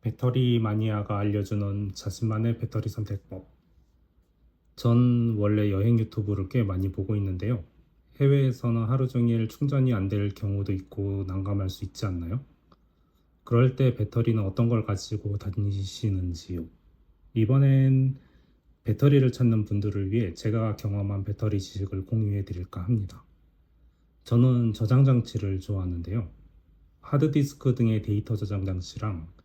배터리 마니아가 알려주는 자신만의 배터리 선택법. 전 원래 여행 유튜브를 꽤 많이 보고 있는데요. 해외에서는 하루 종일 충전이 안 될 경우도 있고 난감할 수 있지 않나요? 그럴 때 배터리는 어떤 걸 가지고 다니시는지요? 이번엔 배터리를 찾는 분들을 위해 제가 경험한 배터리 지식을 공유해 드릴까 합니다. 저는 저장 장치를 좋아하는데요. 하드디스크 등의 데이터 저장 장치랑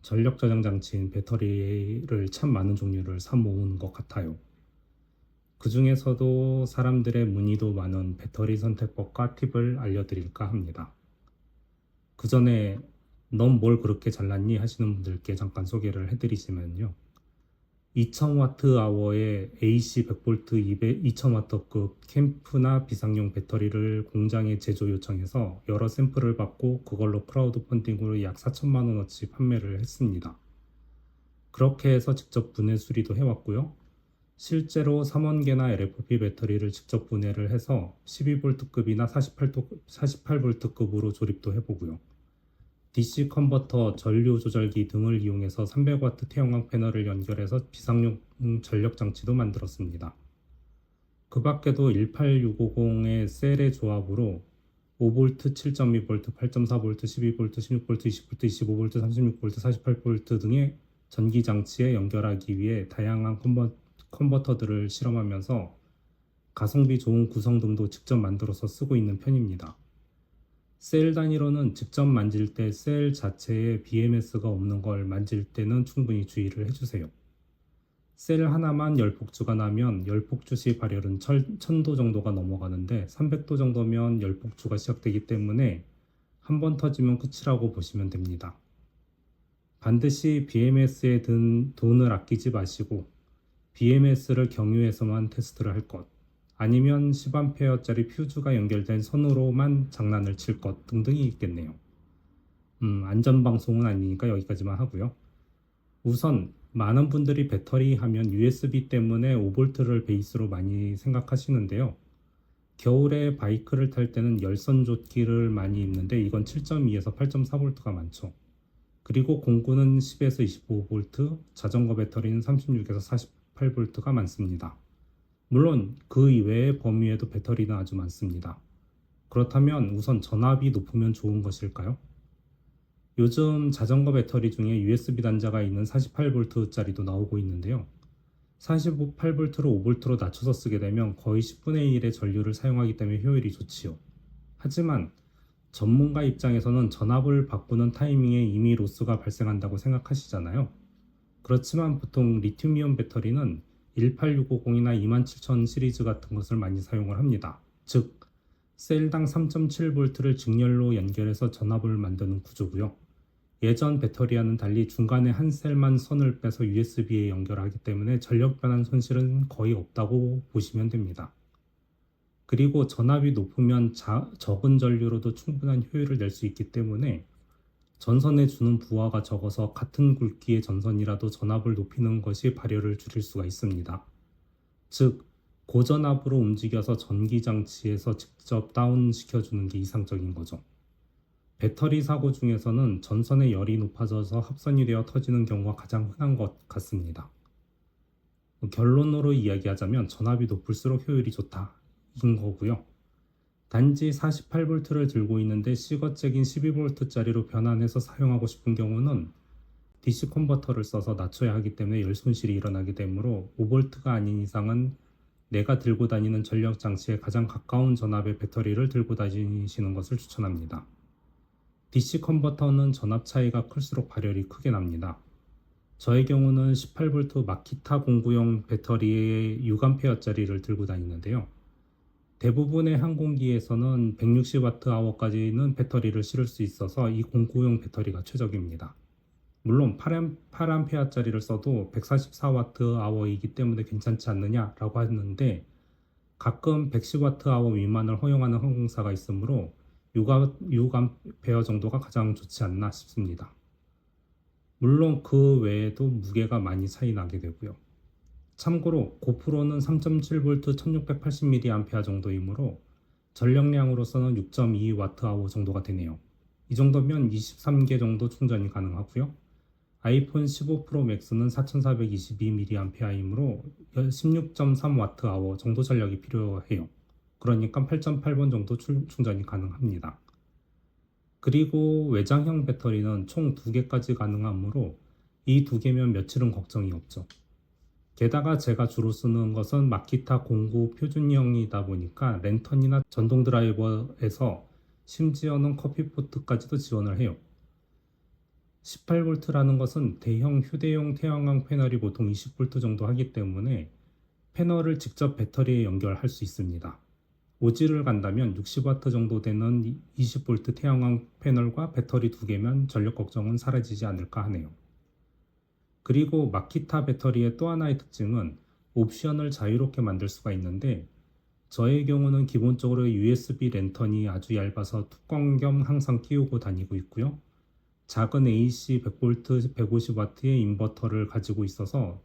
전력 저장 장치인 배터리를 참 많은 종류를 사 모은 것 같아요. 그 중에서도 사람들의 문의도 많은 배터리 선택법과 팁을 알려드릴까 합니다. 그 전에 넌 뭘 그렇게 잘났니 하시는 분들께 잠깐 소개를 해드리시면요. 2000Wh의 AC 100V 2000W급 캠프나 비상용 배터리를 공장에 제조 요청해서 여러 샘플을 받고 그걸로 크라우드 펀딩으로 약 4천만 원어치 판매를 했습니다. 그렇게 해서 직접 분해 수리도 해왔고요. 실제로 3원계나 LFP 배터리를 직접 분해를 해서 12V급이나 48V급으로 조립도 해보고요. DC 컨버터, 전류 조절기 등을 이용해서 300W 태양광 패널을 연결해서 비상용 전력 장치도 만들었습니다. 그 밖에도 18650의 셀의 조합으로 5V, 7.2V, 8.4V, 12V, 16V, 20V, 25V, 36V, 48V 등의 전기 장치에 연결하기 위해 다양한 컨버터들을 실험하면서 가성비 좋은 구성등도 직접 만들어서 쓰고 있는 편입니다. 셀 단위로는 직접 만질 때 셀 자체에 BMS가 없는 걸 만질 때는 충분히 주의를 해주세요. 셀 하나만 열폭주가 나면 열폭주 시 발열은 1000도 정도가 넘어가는데 300도 정도면 열폭주가 시작되기 때문에 한 번 터지면 끝이라고 보시면 됩니다. 반드시 BMS에 든 돈을 아끼지 마시고 BMS를 경유해서만 테스트를 할 것, 아니면 10A짜리 퓨즈가 연결된 선으로만 장난을 칠 것 등등이 있겠네요. 안전방송은 아니니까 여기까지만 하고요. 우선 많은 분들이 배터리 하면 USB 때문에 5V를 베이스로 많이 생각하시는데요. 겨울에 바이크를 탈 때는 열선 조끼를 많이 입는데 이건 7.2에서 8.4V가 많죠. 그리고 공구는 10에서 25V, 자전거 배터리는 36에서 48V가 많습니다. 물론 그 이외의 범위에도 배터리는 아주 많습니다. 그렇다면 우선 전압이 높으면 좋은 것일까요? 요즘 자전거 배터리 중에 USB 단자가 있는 48V짜리도 나오고 있는데요. 48V로 5V로 낮춰서 쓰게 되면 거의 10분의 1의 전류를 사용하기 때문에 효율이 좋지요. 하지만 전문가 입장에서는 전압을 바꾸는 타이밍에 이미 로스가 발생한다고 생각하시잖아요. 그렇지만 보통 리튬이온 배터리는 18650이나 27000 시리즈 같은 것을 많이 사용을 합니다. 즉, 셀당 3.7V를 직렬로 연결해서 전압을 만드는 구조고요. 예전 배터리와는 달리 중간에 한 셀만 선을 빼서 USB에 연결하기 때문에 전력 변환 손실은 거의 없다고 보시면 됩니다. 그리고 전압이 높으면 적은 전류로도 충분한 효율을 낼 수 있기 때문에 전선에 주는 부하가 적어서 같은 굵기의 전선이라도 전압을 높이는 것이 발열을 줄일 수가 있습니다. 즉, 고전압으로 움직여서 전기장치에서 직접 다운시켜주는 게 이상적인 거죠. 배터리 사고 중에서는 전선의 열이 높아져서 합선이 되어 터지는 경우가 가장 흔한 것 같습니다. 결론으로 이야기하자면 전압이 높을수록 효율이 좋다, 인 거고요. 단지 48V를 들고 있는데 시거잭인 12V짜리로 변환해서 사용하고 싶은 경우는 DC 컨버터를 써서 낮춰야 하기 때문에 열 손실이 일어나게 되므로 5V가 아닌 이상은 내가 들고 다니는 전력 장치에 가장 가까운 전압의 배터리를 들고 다니시는 것을 추천합니다. DC 컨버터는 전압 차이가 클수록 발열이 크게 납니다. 저의 경우는 18V 마키타 공구용 배터리의 6A짜리를 들고 다니는데요. 대부분의 항공기에서는 160Wh까지는 배터리를 실을 수 있어서 이 공구용 배터리가 최적입니다. 물론 8A짜리를 써도 144Wh이기 때문에 괜찮지 않느냐라고 하는데 가끔 110Wh 미만을 허용하는 항공사가 있으므로 6A 정도가 가장 좋지 않나 싶습니다. 물론 그 외에도 무게가 많이 차이 나게 되고요. 참고로 고프로는 3.7V 1680mAh 정도이므로 전력량으로서는 6.2Wh 정도가 되네요. 이 정도면 23개 정도 충전이 가능하고요. 아이폰 15 프로 맥스는 4422mAh이므로 16.3Wh 정도 전력이 필요해요. 그러니까 8.8번 정도 충전이 가능합니다. 그리고 외장형 배터리는 총 2개까지 가능하므로 이 2개면 며칠은 걱정이 없죠. 게다가 제가 주로 쓰는 것은 마키타 09 표준형이다 보니까 랜턴이나 전동 드라이버에서 심지어는 커피포트까지도 지원을 해요. 18V라는 것은 대형 휴대용 태양광 패널이 보통 20V 정도 하기 때문에 패널을 직접 배터리에 연결할 수 있습니다. 오지를 간다면 60W 정도 되는 20V 태양광 패널과 배터리 2개면 전력 걱정은 사라지지 않을까 하네요. 그리고 마키타 배터리의 또 하나의 특징은 옵션을 자유롭게 만들 수가 있는데 저의 경우는 기본적으로 USB 랜턴이 아주 얇아서 뚜껑 겸 항상 끼우고 다니고 있고요. 작은 AC 100V, 150W의 인버터를 가지고 있어서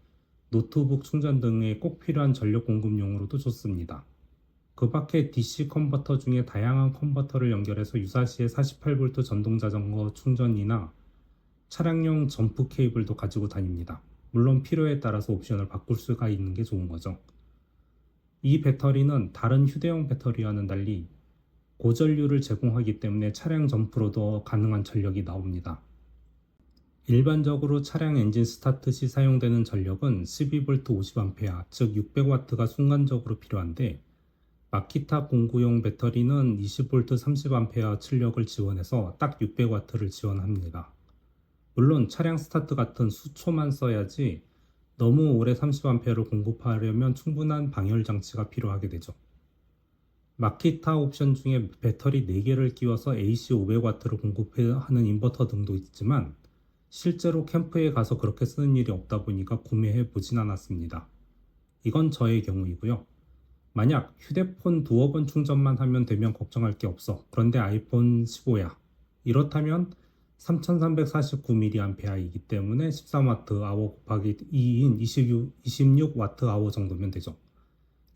노트북 충전 등에 꼭 필요한 전력 공급용으로도 좋습니다. 그 밖에 DC 컨버터 중에 다양한 컨버터를 연결해서 유사시에 48V 전동 자전거 충전이나 차량용 점프 케이블도 가지고 다닙니다. 물론 필요에 따라서 옵션을 바꿀 수가 있는 게 좋은 거죠. 이 배터리는 다른 휴대용 배터리와는 달리 고전류를 제공하기 때문에 차량 점프로도 가능한 전력이 나옵니다. 일반적으로 차량 엔진 스타트 시 사용되는 전력은 12V 50A, 즉 600W가 순간적으로 필요한데 마키타 09용 배터리는 20V 30A 출력을 지원해서 딱 600W를 지원합니다. 물론 차량 스타트 같은 수초만 써야지 너무 오래 30A를 공급하려면 충분한 방열 장치가 필요하게 되죠. 마키타 옵션 중에 배터리 4개를 끼워서 AC 500W를 공급하는 인버터 등도 있지만 실제로 캠프에 가서 그렇게 쓰는 일이 없다 보니까 구매해 보진 않았습니다. 이건 저의 경우이고요. 만약 휴대폰 두어 번 충전만 하면 되면 걱정할 게 없어. 그런데 아이폰 15야. 이렇다면 3349mAh이기 때문에 13Wh 곱하기 2인 26Wh 정도면 되죠.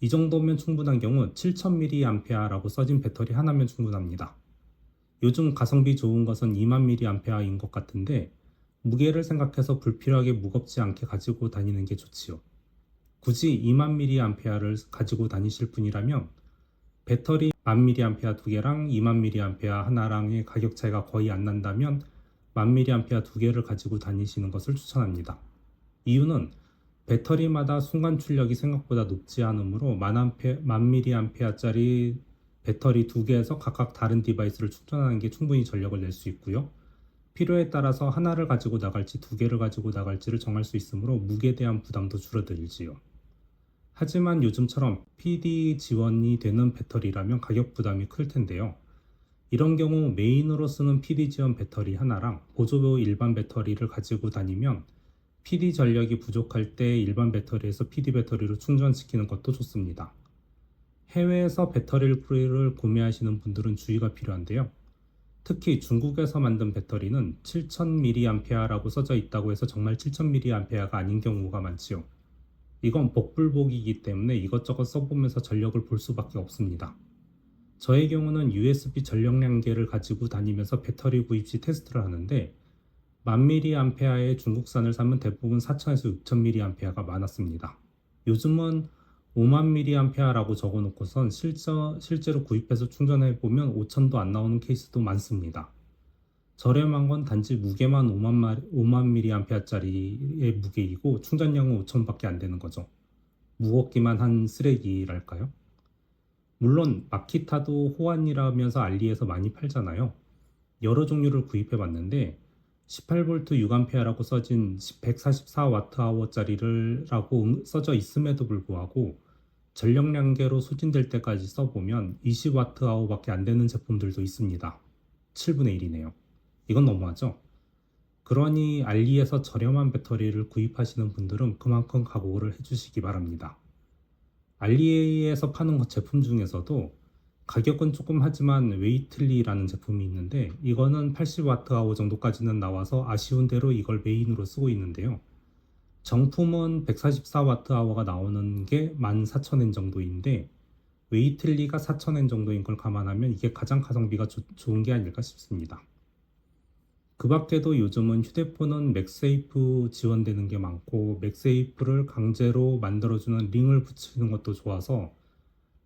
이 정도면 충분한 경우 7000mAh라고 써진 배터리 하나면 충분합니다. 요즘 가성비 좋은 것은 20000mAh인 것 같은데 무게를 생각해서 불필요하게 무겁지 않게 가지고 다니는 게 좋지요. 굳이 20000mAh를 가지고 다니실 분이라면 배터리 1000mAh 2개랑 20000mAh 하나랑의 가격 차이가 거의 안 난다면 1000mAh 2개를 가지고 다니시는 것을 추천합니다. 이유는 배터리마다 순간 출력이 생각보다 높지 않으므로 1000mAh짜리 배터리 2개에서 각각 다른 디바이스를 충전하는 게 충분히 전력을 낼 수 있고요. 필요에 따라서 하나를 가지고 나갈지 2개를 가지고 나갈지를 정할 수 있으므로 무게에 대한 부담도 줄어들지요. 하지만 요즘처럼 PD 지원이 되는 배터리라면 가격 부담이 클 텐데요. 이런 경우 메인으로 쓰는 PD 지원 배터리 하나랑 보조 일반 배터리를 가지고 다니면 PD 전력이 부족할 때 일반 배터리에서 PD 배터리로 충전시키는 것도 좋습니다. 해외에서 배터리를 구매하시는 분들은 주의가 필요한데요. 특히 중국에서 만든 배터리는 7000mAh라고 써져 있다고 해서 정말 7000mAh가 아닌 경우가 많지요. 이건 복불복이기 때문에 이것저것 써보면서 전력을 볼 수밖에 없습니다. 저의 경우는 USB 전력량계를 가지고 다니면서 배터리 구입 시 테스트를 하는데 1000mAh의 중국산을 사면 대부분 4000에서 6000mAh가 많았습니다. 요즘은 50,000mAh라고 적어놓고선 실제로 구입해서 충전해보면 5000도 안 나오는 케이스도 많습니다. 저렴한 건 단지 무게만 50,000mAh짜리의 무게이고 충전량은 5,000밖에 안 되는 거죠. 무겁기만 한 쓰레기랄까요? 물론 마키타도 호환이라면서 알리에서 많이 팔잖아요. 여러 종류를 구입해 봤는데 18V 6A라고 써진 144Wh짜리라고 써져 있음에도 불구하고 전력량계로 소진될 때까지 써보면 20Wh밖에 안 되는 제품들도 있습니다. 7분의 1이네요. 이건 너무하죠? 그러니 알리에서 저렴한 배터리를 구입하시는 분들은 그만큼 각오를 해주시기 바랍니다. 알리에서 파는 제품 중에서도 가격은 조금 하지만 웨이틀리라는 제품이 있는데 이거는 80Wh 정도까지는 나와서 아쉬운 대로 이걸 메인으로 쓰고 있는데요. 정품은 144Wh가 나오는 게 14,000엔 정도인데 웨이틀리가 4,000엔 정도인 걸 감안하면 이게 가장 가성비가 좋은 게 아닐까 싶습니다. 그 밖에도 요즘은 휴대폰은 맥세이프 지원되는 게 많고 맥세이프를 강제로 만들어주는 링을 붙이는 것도 좋아서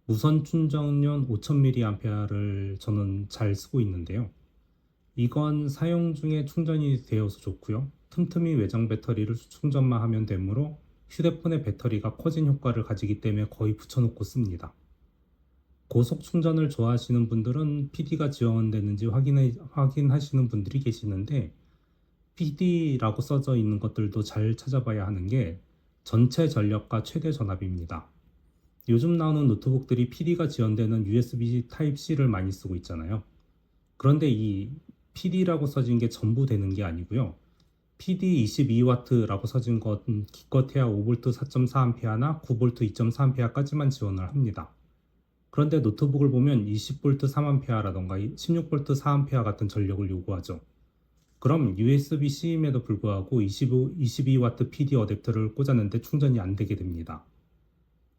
무선 충전용 5000mAh를 저는 잘 쓰고 있는데요. 이건 사용 중에 충전이 되어서 좋고요. 틈틈이 외장 배터리를 충전만 하면 되므로 휴대폰의 배터리가 커진 효과를 가지기 때문에 거의 붙여놓고 씁니다. 고속 충전을 좋아하시는 분들은 PD가 지원되는지 확인하시는 분들이 계시는데 PD라고 써져 있는 것들도 잘 찾아봐야 하는 게 전체 전력과 최대 전압입니다. 요즘 나오는 노트북들이 PD가 지원되는 USB Type-C를 많이 쓰고 있잖아요. 그런데 이 PD라고 써진 게 전부 되는 게 아니고요. PD 22W라고 써진 건 기껏해야 5V 4.4A나 9V 2.4A까지만 지원을 합니다. 그런데 노트북을 보면 20V 3A라던가 16V 4A 같은 전력을 요구하죠. 그럼 USB-C임에도 불구하고 22W PD 어댑터를 꽂았는데 충전이 안 되게 됩니다.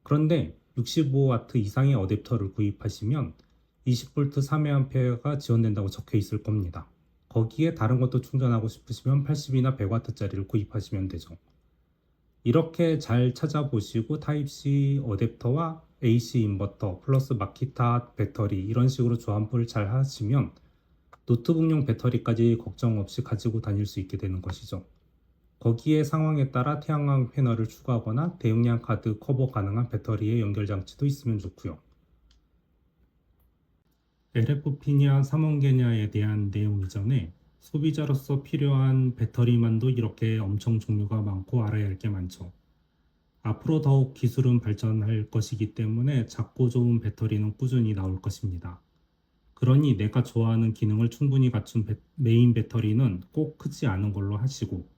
그런데 65W 이상의 어댑터를 구입하시면 20V 3A가 지원된다고 적혀 있을 겁니다. 거기에 다른 것도 충전하고 싶으시면 80이나 100W짜리를 구입하시면 되죠. 이렇게 잘 찾아보시고 타입C 어댑터와 AC 인버터 플러스 마키타 배터리 이런 식으로 조합을 잘 하시면 노트북용 배터리까지 걱정 없이 가지고 다닐 수 있게 되는 것이죠. 거기에 상황에 따라 태양광 패널을 추가하거나 대용량 카드 커버 가능한 배터리의 연결 장치도 있으면 좋고요. LFP냐 3원계냐에 대한 내용 이전에 소비자로서 필요한 배터리만도 이렇게 엄청 종류가 많고 알아야 할 게 많죠. 앞으로 더욱 기술은 발전할 것이기 때문에 작고 좋은 배터리는 꾸준히 나올 것입니다. 그러니 내가 좋아하는 기능을 충분히 갖춘 메인 배터리는 꼭 크지 않은 걸로 하시고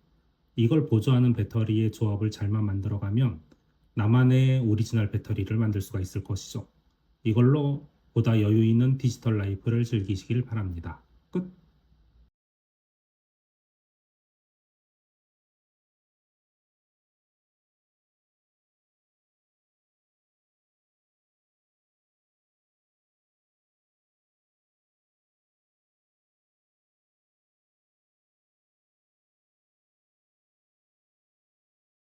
이걸 보조하는 배터리의 조합을 잘만 만들어가면 나만의 오리지널 배터리를 만들 수가 있을 것이죠. 이걸로 보다 여유 있는 디지털 라이프를 즐기시길 바랍니다. 끝!